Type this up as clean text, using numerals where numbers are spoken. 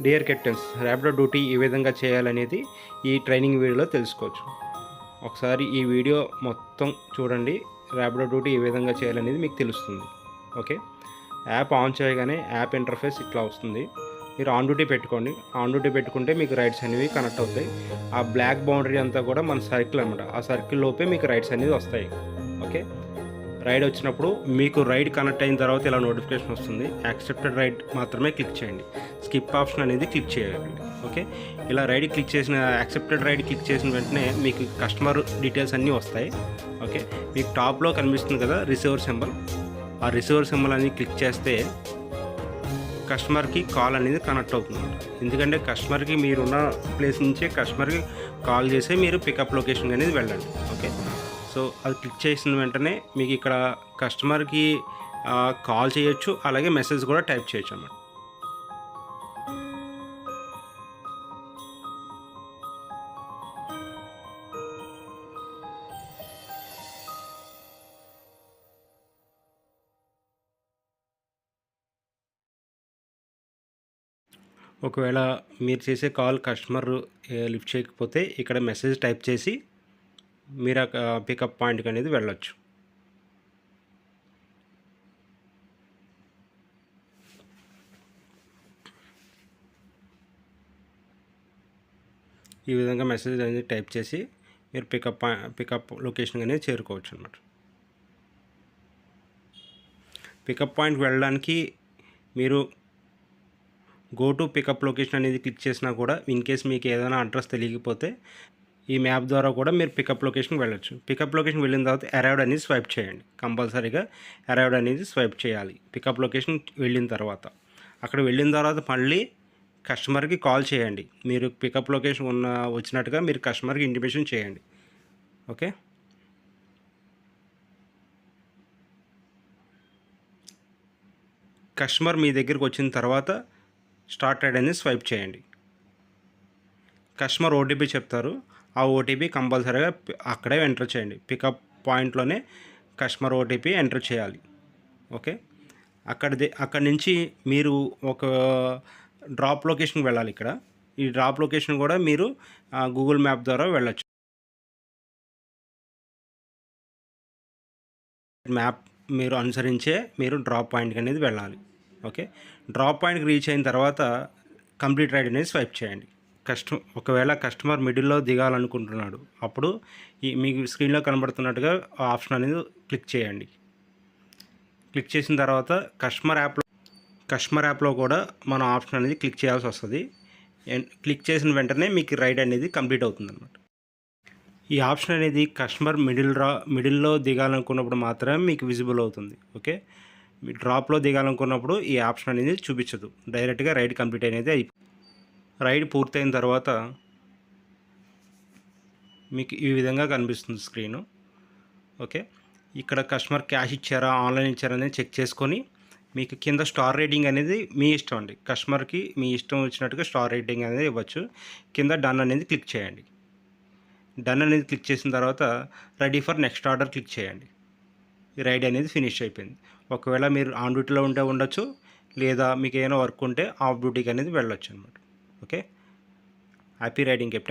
Dear captains, Rapido duty ఏ విధంగా చేయాలనేది ఈ ట్రైనింగ్ వీడియోలో తెలుసుకోవచ్చు. ఒకసారి ఈ వీడియో మొత్తం చూడండి. ర్యాపిడో డ్యూటీ ఏ విధంగా చేయాలనేది మీకు తెలుస్తుంది. ఓకే, యాప్ ఆన్ చేయగానే యాప్ ఇంటర్ఫేస్ ఇట్లా వస్తుంది. మీరు ఆన్ డ్యూటీ పెట్టుకోండి. ఆన్ డ్యూటీ పెట్టుకుంటే మీకు రైడ్స్ అనేవి కనెక్ట్ అవుతాయి. ఆ బ్లాక్ బౌండరీ అంతా కూడా మన సర్కిల్ అనమాట. ఆ సర్కిల్ లోపే మీకు రైడ్స్ అనేవి వస్తాయి. ఓకే, రైడ్ వచ్చినప్పుడు మీకు రైడ్ కనెక్ట్ అయిన తర్వాత ఇలా నోటిఫికేషన్ వస్తుంది. యాక్సెప్టెడ్ రైడ్ మాత్రమే క్లిక్ చేయండి. స్కిప్ ఆప్షన్ అనేది క్లిక్ చేయాలండి. ఓకే, ఇలా రైడ్ క్లిక్ చేసిన యాక్సెప్టెడ్ రైడ్ క్లిక్ చేసిన వెంటనే మీకు కస్టమర్ డీటెయిల్స్ అన్నీ వస్తాయి. ఓకే, మీకు టాప్లో కనిపిస్తుంది కదా రిసీవర్ సింబల్. ఆ రిసీవర్ సింబల్ అనేది క్లిక్ చేస్తే కస్టమర్కి కాల్ అనేది కనెక్ట్ అవుతుంది. ఎందుకంటే కస్టమర్కి మీరున్న ప్లేస్ నుంచే కస్టమర్కి కాల్ చేసి మీరు పికప్ లొకేషన్ అనేది వెళ్ళండి. ఓకే, సో అది క్లిక్ చేసిన వెంటనే మీకు ఇక్కడ కస్టమర్కి కాల్ చేయొచ్చు, అలాగే మెసేజ్ కూడా టైప్ చేయొచ్చు అన్నమాట. ఒకవేళ మీరు చేసే కాల్ కస్టమర్ లిఫ్ట్ చేయకపోతే ఇక్కడ మెసేజ్ టైప్ చేసి మీరు పికప్ పాయింట్కి అనేది వెళ్ళొచ్చు. ఈ విధంగా మెసేజ్ అనేది టైప్ చేసి మీరు పికప్ లొకేషన్ అనేది చేరుకోవచ్చు అన్నమాట. పికప్ పాయింట్కి వెళ్ళడానికి మీరు గో టు పికప్ లొకేషన్ అనేది క్లిక్ చేసినా కూడా ఇన్ కేస్ మీకు ఏదైనా అడ్రస్ తెలియకపోతే ఈ మ్యాప్ ద్వారా కూడా మీరు పికప్ లొకేషన్కి వెళ్ళొచ్చు. పికప్ లొకేషన్ వెళ్ళిన తర్వాత అరైవ్డ్ అనేది స్వైప్ చేయండి. కంపల్సరీగా అరైవ్డ్ అనేది స్వైప్ చేయాలి పికప్ లొకేషన్ వెళ్ళిన తర్వాత. అక్కడ వెళ్ళిన తర్వాత మళ్ళీ కస్టమర్కి కాల్ చేయండి. మీరు పికప్ లొకేషన్ వచ్చినట్టుగా మీరు కస్టమర్కి ఇంటిమేషన్ చేయండి. ఓకే, కస్టమర్ మీ దగ్గరికి వచ్చిన తర్వాత స్టార్ట్ రైడ్ అనేది స్వైప్ చేయండి. కస్టమర్ ఓటీపీ చెప్తారు. ఆ ఓటీపీ కంపల్సరీగా అక్కడే ఎంటర్ చేయండి. పికప్ పాయింట్లోనే కస్టమర్ ఓటీపీ ఎంటర్ చేయాలి. ఓకే, అక్కడి నుంచి మీరు ఒక డ్రాప్ లొకేషన్కి వెళ్ళాలి. ఇక్కడ ఈ డ్రాప్ లొకేషన్ కూడా మీరు గూగుల్ మ్యాప్ ద్వారా వెళ్ళచ్చు. మ్యాప్ మీరు అనుసరించే మీరు డ్రాప్ పాయింట్కి అనేది వెళ్ళాలి. ఓకే, డ్రాప్ పాయింట్కి రీచ్ అయిన తర్వాత కంప్లీట్ రైడ్ అనేది స్వైప్ చేయండి. ఒకవేళ కస్టమర్ మిడిల్లో దిగాలనుకుంటున్నాడు, అప్పుడు మీకు స్క్రీన్లో కనబడుతున్నట్టుగా ఆప్షన్ అనేది క్లిక్ చేయండి. క్లిక్ చేసిన తర్వాత కస్టమర్ యాప్లో కూడా మన ఆప్షన్ అనేది క్లిక్ చేయాల్సి వస్తుంది. క్లిక్ చేసిన వెంటనే మీకు రైడ్ అనేది కంప్లీట్ అవుతుంది అన్నమాట. ఈ ఆప్షన్ అనేది కస్టమర్ మిడిల్లో దిగాలనుకున్నప్పుడు మాత్రమే మీకు విజిబుల్ అవుతుంది. ఓకే, మీ డ్రాప్లో దిగాలనుకున్నప్పుడు ఈ ఆప్షన్ అనేది చూపించదు. డైరెక్ట్గా రైడ్ కంప్లీట్ అనేది రైడ్ పూర్తయిన తర్వాత మీకు ఈ విధంగా కనిపిస్తుంది స్క్రీను. ఓకే, ఇక్కడ కస్టమర్ క్యాష్ ఇచ్చారా ఆన్లైన్ ఇచ్చారా అనేది చెక్ చేసుకొని మీకు కింద స్టార్ రేటింగ్ అనేది మీ ఇష్టం అండి. కస్టమర్కి మీ ఇష్టం వచ్చినట్టుగా స్టార్ రేటింగ్ అనేది ఇవ్వచ్చు. కింద డన్ అనేది క్లిక్ చేయండి. డన్ అనేది క్లిక్ చేసిన తర్వాత ready for next order click చేయండి. ఈ రైడ్ అనేది ఫినిష్ అయిపోయింది. ఒకవేళ మీరు ఆన్ డ్యూటీలో ఉంటే ఉండొచ్చు, లేదా మీకు ఏమైనా వర్క్ ఉంటే ఆఫ్ డ్యూటీకి అనేది వెళ్ళొచ్చు అనమాట. Okay, happy riding captain.